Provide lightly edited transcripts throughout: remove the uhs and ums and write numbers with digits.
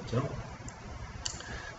거죠.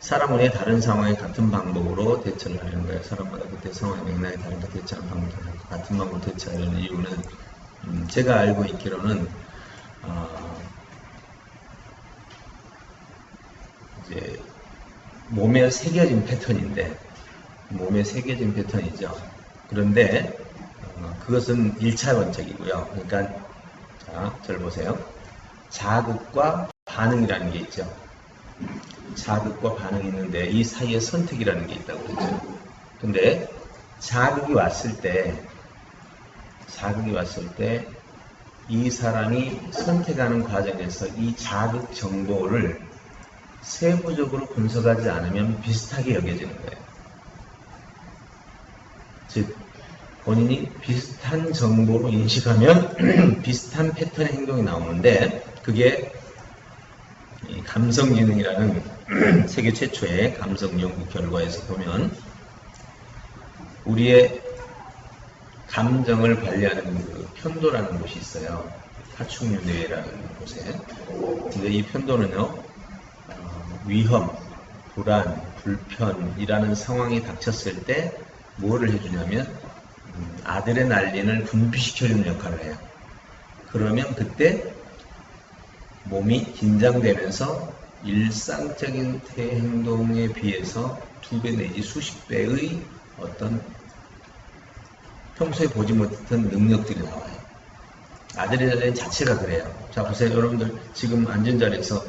사람은 왜 다른 상황에 같은 방법으로 대처를 하는 거예요? 사람마다 그때 상황의 맥락이 다른데 대처하는 방법이 다르고 같은 방법으로 대처하는 이유는 제가 알고 있기로는 이제 몸에 새겨진 패턴인데 몸에 새겨진 패턴이죠. 그런데 그것은 1차 원칙이고요. 그러니까 자, 저를 보세요. 자극과 반응이라는 게 있죠. 자극과 반응이 있는데 이 사이에 선택이라는 게 있다고 그러죠. 근데 자극이 왔을 때 이 사람이 선택하는 과정에서 이 자극 정보를 세부적으로 분석하지 않으면 비슷하게 여겨지는 거예요. 즉 본인이 비슷한 정보로 인식하면 비슷한 패턴의 행동이 나오는데 그게 감성지능이라는 세계 최초의 감성 연구 결과에서 보면 우리의 감정을 관리하는 그 편도라는 곳이 있어요. 하충류 뇌라는 곳에. 근데 이 편도는요, 위험, 불안, 불편이라는 상황이 닥쳤을 때 뭐를 해주냐면 아드레날린을 분비시켜주는 역할을 해요. 그러면 그때 몸이 긴장되면서 일상적인 행동에 비해서 2배 내지 수십 배의 어떤 평소에 보지 못했던 능력들이 나와요. 아드레날린 자체가 그래요. 자, 보세요. 여러분들 지금 앉은 자리에서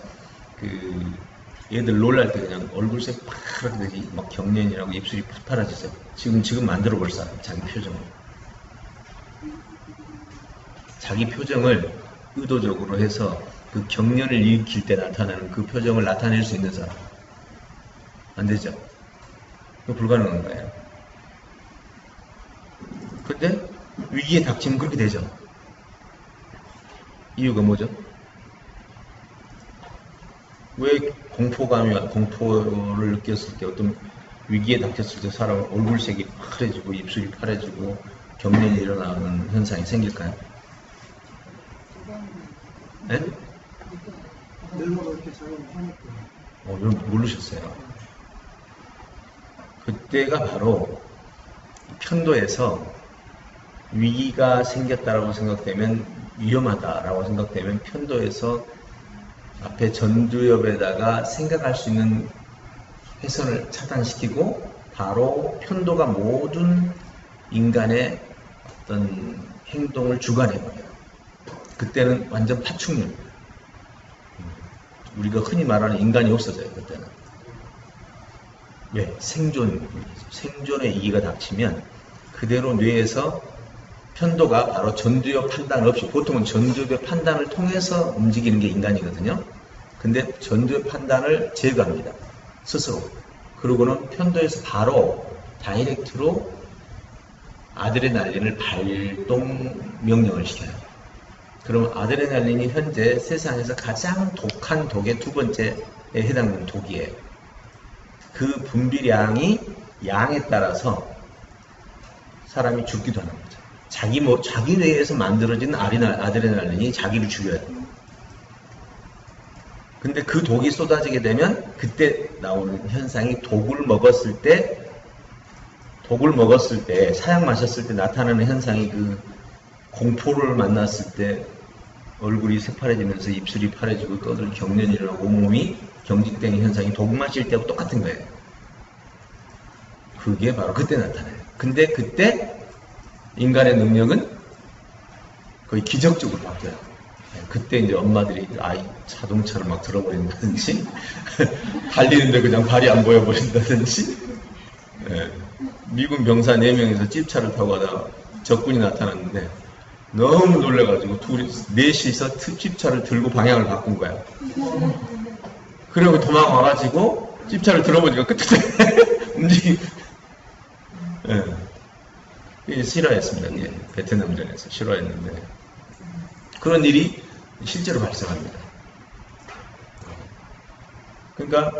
얘들 놀랄 때 그냥 얼굴색 파랗게 되지, 막 경련이라고 입술이 푸파라지죠. 지금 만들어 볼 사람, 자기 표정을 의도적으로 해서 그 경련을 일으킬 때 나타나는 그 표정을 나타낼 수 있는 사람. 안 되죠? 그거 불가능한 거예요. 근데 위기에 닥치면 그렇게 되죠. 이유가 뭐죠? 왜 공포를 느꼈을 때 어떤 위기에 닥쳤을 때 사람 얼굴색이 파래지고 입술이 파래지고 경련이 일어나는 현상이 생길까요? 네? nervo가 이렇게 작용을 하니까. 여러분 모르셨어요. 그때가 바로 편도에서 위기가 생겼다라고 생각되면 위험하다라고 생각되면 편도에서 앞에 전두엽에다가 생각할 수 있는 회선을 차단시키고 바로 편도가 모든 인간의 어떤 행동을 주관해버려요. 그때는 완전 파충류. 우리가 흔히 말하는 인간이 없어져요. 그때는. 왜? 생존의 위기가 닥치면 그대로 뇌에서 편도가 바로 전두엽 판단 없이, 보통은 전두엽 판단을 통해서 움직이는 게 인간이거든요. 근데 전두엽 판단을 제거합니다. 스스로. 그러고는 편도에서 바로 다이렉트로 아드레날린을 발동 명령을 시켜요. 그럼 아드레날린이 현재 세상에서 가장 독한 독의 2번째에 해당되는 독이에요. 그 분비량이 양에 따라서 사람이 죽기도 하는 거죠. 자기 뇌에서 만들어진 아드레날린이 자기를 죽여야 돼요. 근데 그 독이 쏟아지게 되면 그때 나오는 현상이 독을 먹었을 때 사약 마셨을 때 나타나는 현상이 그 공포를 만났을 때 얼굴이 새파래지면서 입술이 파래지고 떠들 경련이 일어나고 온몸이 경직되는 현상이 독 마실 때하고 똑같은 거예요. 그게 바로 그때 나타나요. 근데 그때 인간의 능력은 거의 기적적으로 바뀌어요. 그때 이제 엄마들이 아이 자동차를 막 들어버린다든지 달리는데 그냥 발이 안 보여버린다든지 미군 병사 4명이서 찝차를 타고 가다가 적군이 나타났는데 너무 놀래가지고 넷이서 찝차를 들고 방향을 바꾼 거야. 그리고 도망와가지고 찝차를 들어보니까 끝에 움직이. 싫어했습니다. 베트남전에서 싫어했는데 그런 일이 실제로 발생합니다. 그러니까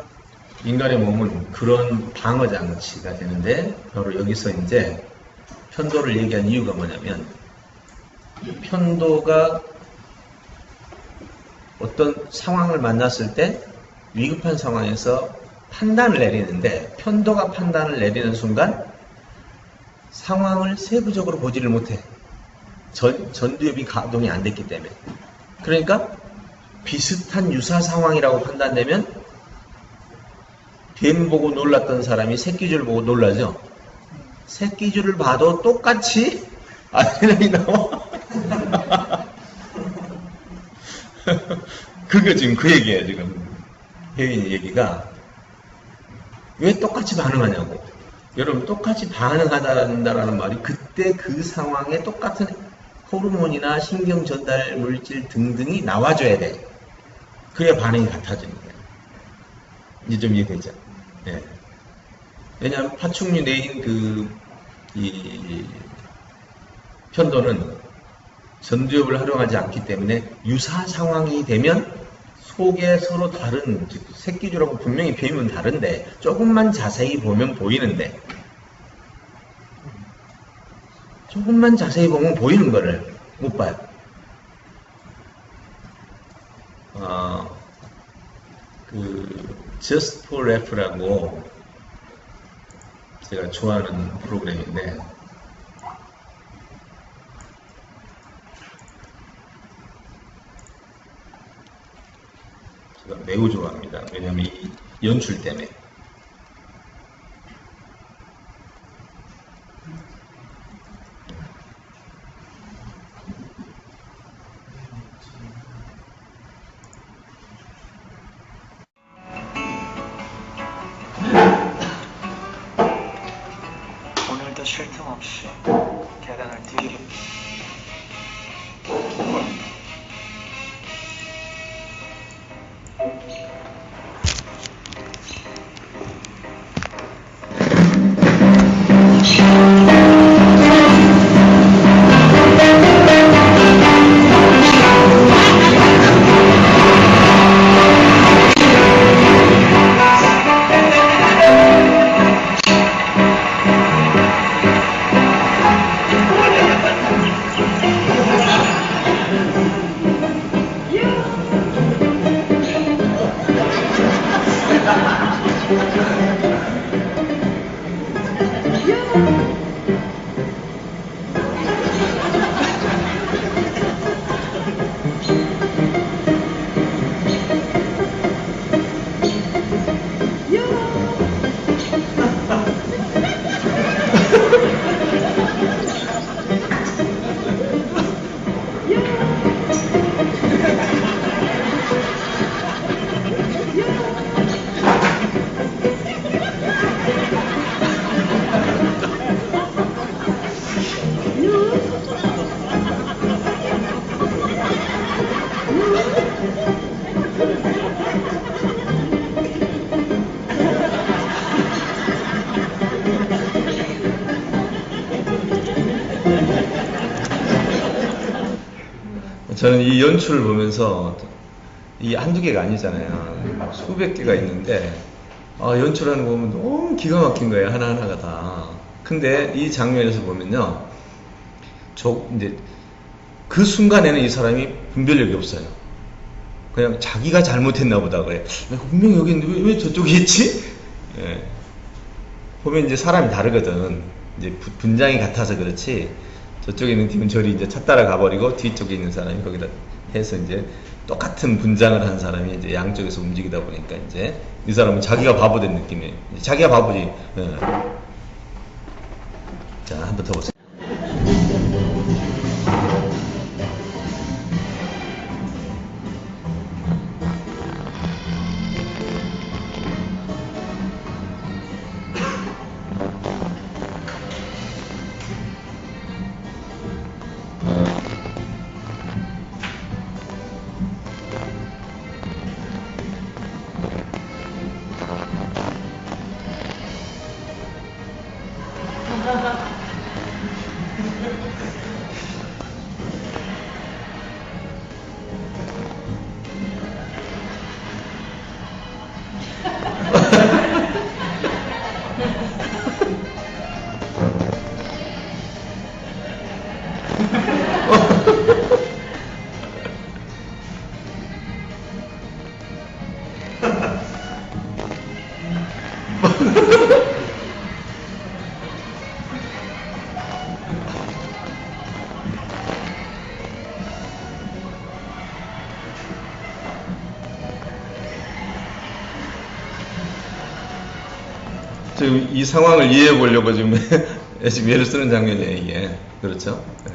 인간의 몸은 그런 방어 장치가 되는데 바로 여기서 이제 편도를 얘기한 이유가 뭐냐면 편도가 어떤 상황을 만났을 때 위급한 상황에서 판단을 내리는데 편도가 판단을 내리는 순간 상황을 세부적으로 보지를 못해. 전두엽이 가동이 안 됐기 때문에. 그러니까 비슷한 유사 상황이라고 판단되면 뱀 보고 놀랐던 사람이 새끼줄 보고 놀라죠. 새끼줄을 봐도 똑같이 아드레날린이 나와. 그거 지금 그 얘기예요. 지금 혜인이 얘기가 왜 똑같이 반응하냐고. 여러분, 똑같이 반응한다는 말이 그때 그 상황에 똑같은 호르몬이나 신경 전달 물질 등등이 나와줘야 돼. 그래야 반응이 같아지는 거예요. 이제 좀 이해되죠? 네. 왜냐하면 파충류 내인 이 편도는 전두엽을 활용하지 않기 때문에 유사 상황이 되면 속에 서로 다른, 즉 새끼줄하고 분명히 뱀은 다른데 조금만 자세히 보면 보이는데, 조금만 자세히 보면 보이는 거를 못 봐요. Just for F라고 제가 좋아하는 프로그램인데, 제가 매우 좋아합니다. 왜냐하면 이 연출 때문에. 오늘도 쉴 틈 없이 계단을 뛰기. 저는 이 연출을 보면서 이 한두 개가 아니잖아요. 수백 개가 있는데 연출하는 거 보면 너무 기가 막힌 거예요. 하나하나가 다. 근데 이 장면에서 보면요. 이제 그 순간에는 이 사람이 분별력이 없어요. 그냥 자기가 잘못했나 보다 그래. 내가 분명히 여기 있는데 왜 저쪽에 있지? 예. 보면 이제 사람이 다르거든. 이제 분장이 같아서 그렇지. 저쪽에 있는 팀은 저리 이제 차 따라 가버리고 뒤쪽에 있는 사람이 거기다 해서 이제 똑같은 분장을 한 사람이 이제 양쪽에서 움직이다 보니까 이제 이 사람은 자기가 바보 된 느낌이에요. 자기가 바보지. 예. 자, 한번 더 보세요. 지금 이 상황을 이해해 보려고 지금 지금 예를 쓰는 장면이에요, 이게. 그렇죠? 네.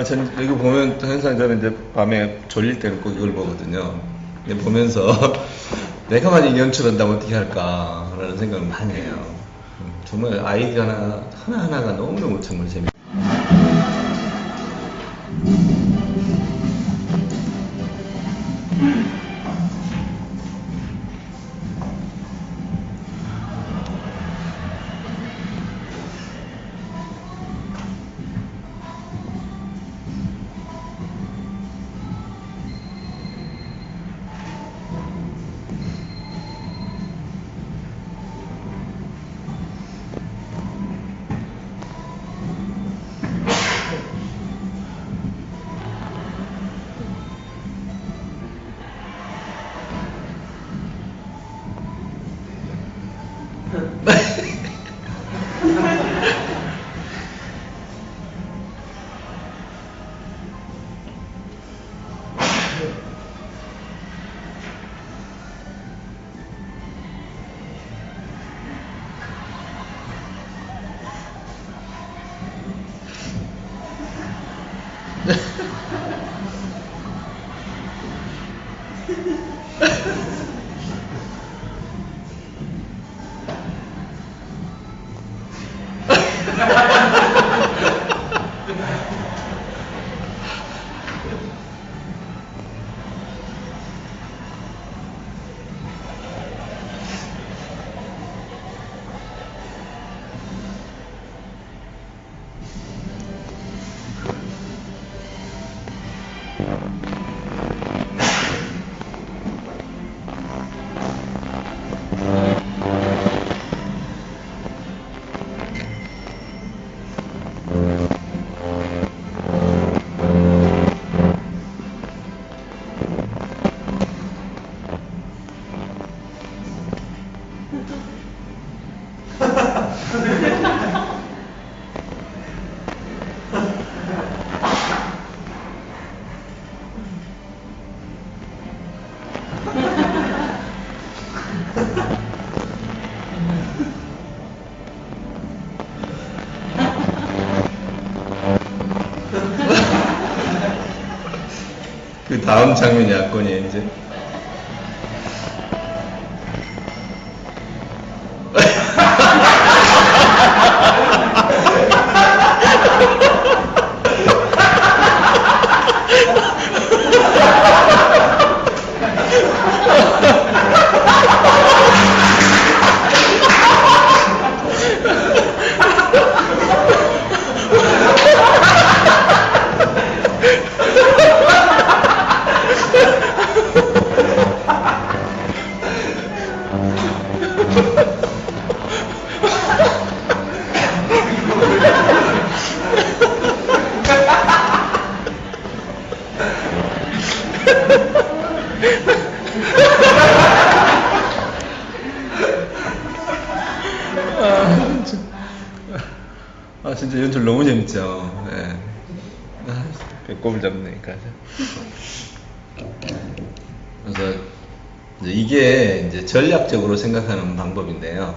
전 이거 보면 항상 저는 이제 밤에 졸릴 때는 꼭 이걸 보거든요. 근데 보면서 내가 만약 연출한다면 어떻게 할까라는 생각을 많이 해요. 정말 아이디어나 하나하나가 너무너무 정말 재밌어요. 그 다음 장면이 약권이에요, 이제. 진짜 연출 너무 재밌죠. 네. 배꼽을 잡으니까. 그래서 이게 이제 전략적으로 생각하는 방법인데요.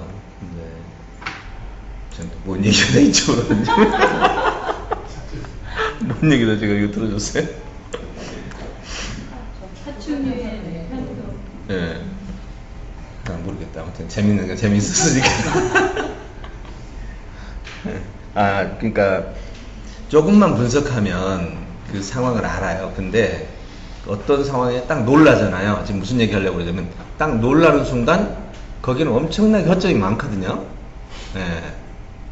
뭔 얘기가 이쪽으로 뭔 얘기다 제가 이거 들어줬어요? 사춘기의 현도. 예. 모르겠다. 아무튼 재밌는 건 재밌었으니까. 그러니까 조금만 분석하면 그 상황을 알아요. 근데 어떤 상황에 딱 놀라잖아요. 지금 무슨 얘기 하려고 그러냐면 딱 놀라는 순간 거기는 엄청나게 허점이 많거든요. 예.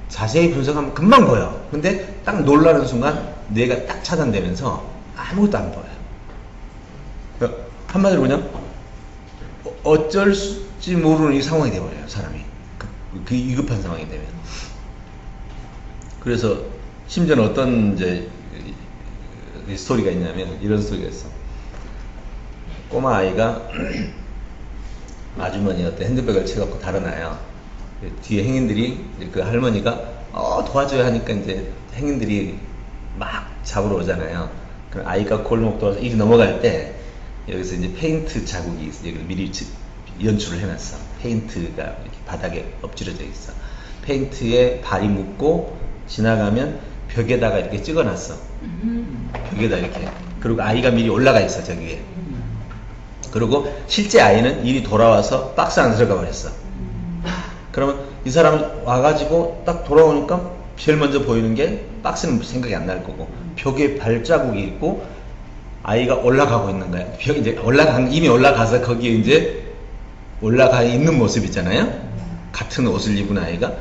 자세히 분석하면 금방 보여. 근데 딱 놀라는 순간 뇌가 딱 차단되면서 아무것도 안 보여요. 한마디로 그냥 어쩔지 모르는 이 상황이 돼버려요. 사람이 그 위급한 상황이 되면. 그래서 심지어는 어떤 이제 스토리가 있냐면 이런 스토리가 있어. 꼬마 아이가 아주머니한테 핸드백을 채갖고 달아놔요. 뒤에 행인들이 그 할머니가 도와줘야 하니까 이제 행인들이 막 잡으러 오잖아요. 그럼 아이가 골목 돌아서 이리 넘어갈 때 여기서 이제 페인트 자국이 있어. 여기 미리 연출을 해놨어. 페인트가 이렇게 바닥에 엎질러져 있어. 페인트에 발이 묻고 지나가면 벽에다가 이렇게 찍어놨어. 벽에다 이렇게. 그리고 아이가 미리 올라가 있어, 저기에. 그리고 실제 아이는 이리 돌아와서 박스 안에 들어가 버렸어. 그러면 이 사람은 와가지고 딱 돌아오니까 제일 먼저 보이는 게 박스는 생각이 안 날 거고 벽에 발자국이 있고 아이가 올라가고 있는 거야. 벽 이제 이미 올라가서 거기에 이제 올라가 있는 모습 있잖아요. 같은 옷을 입은 아이가.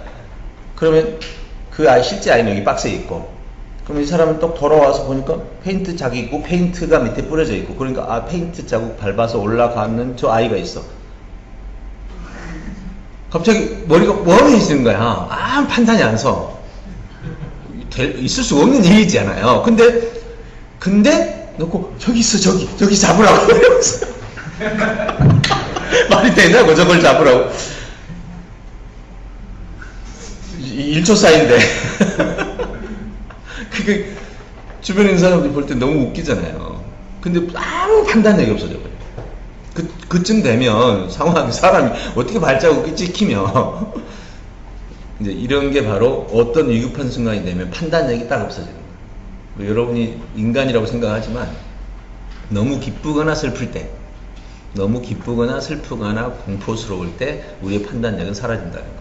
그러면 그 아이 실제 아이는 여기 박스에 있고. 그럼 이 사람은 또 돌아와서 보니까 페인트 자국이 있고 페인트가 밑에 뿌려져 있고. 그러니까 페인트 자국 밟아서 올라가는 저 아이가 있어. 갑자기 머리가 멍해지는 거야. 아무 판단이 안 서. 있을 수가 없는 일이잖아요. 근데 놓고 저기 있어, 저기 잡으라고. 말이 되냐고, 저걸 잡으라고. 1초 사이인데. 그게 주변에 있는 사람들이 볼 때 너무 웃기잖아요. 근데 아무 판단력이 없어져 버려요. 그쯤 되면 사람이 어떻게 발자국이 찍히며 이제 이런 게 바로 어떤 위급한 순간이 되면 판단력이 딱 없어지는 거예요. 여러분이 인간이라고 생각하지만 너무 기쁘거나 슬플 때, 너무 기쁘거나 슬프거나 공포스러울 때 우리의 판단력은 사라진다는 거예요.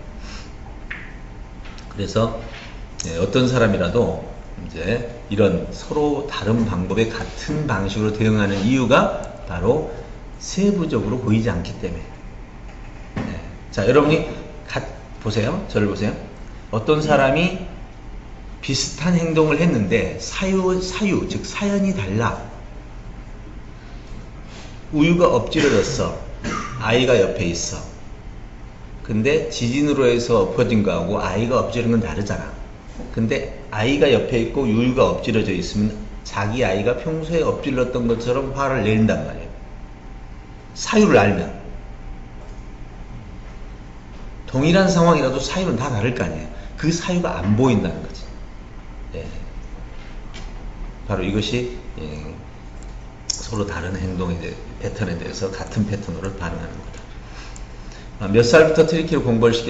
그래서 어떤 사람이라도 이제 이런 서로 다른 방법에 같은 방식으로 대응하는 이유가 바로 세부적으로 보이지 않기 때문에. 자, 여러분이 보세요. 저를 보세요. 어떤 사람이 비슷한 행동을 했는데 사유, 즉 사연이 달라. 우유가 엎질러졌어. 아이가 옆에 있어. 근데 지진으로 해서 엎어진 거하고 아이가 엎질른 건 다르잖아. 근데 아이가 옆에 있고 우유가 엎질러져 있으면 자기 아이가 평소에 엎질렀던 것처럼 화를 낸단 말이에요. 사유를 알면. 동일한 상황이라도 사유는 다 다를 거 아니에요. 그 사유가 안 보인다는 거지. 바로 이것이 서로 다른 행동에 패턴에 대해서 같은 패턴으로 반응하는 거다. 몇 살부터 트리키를 공부를 시켰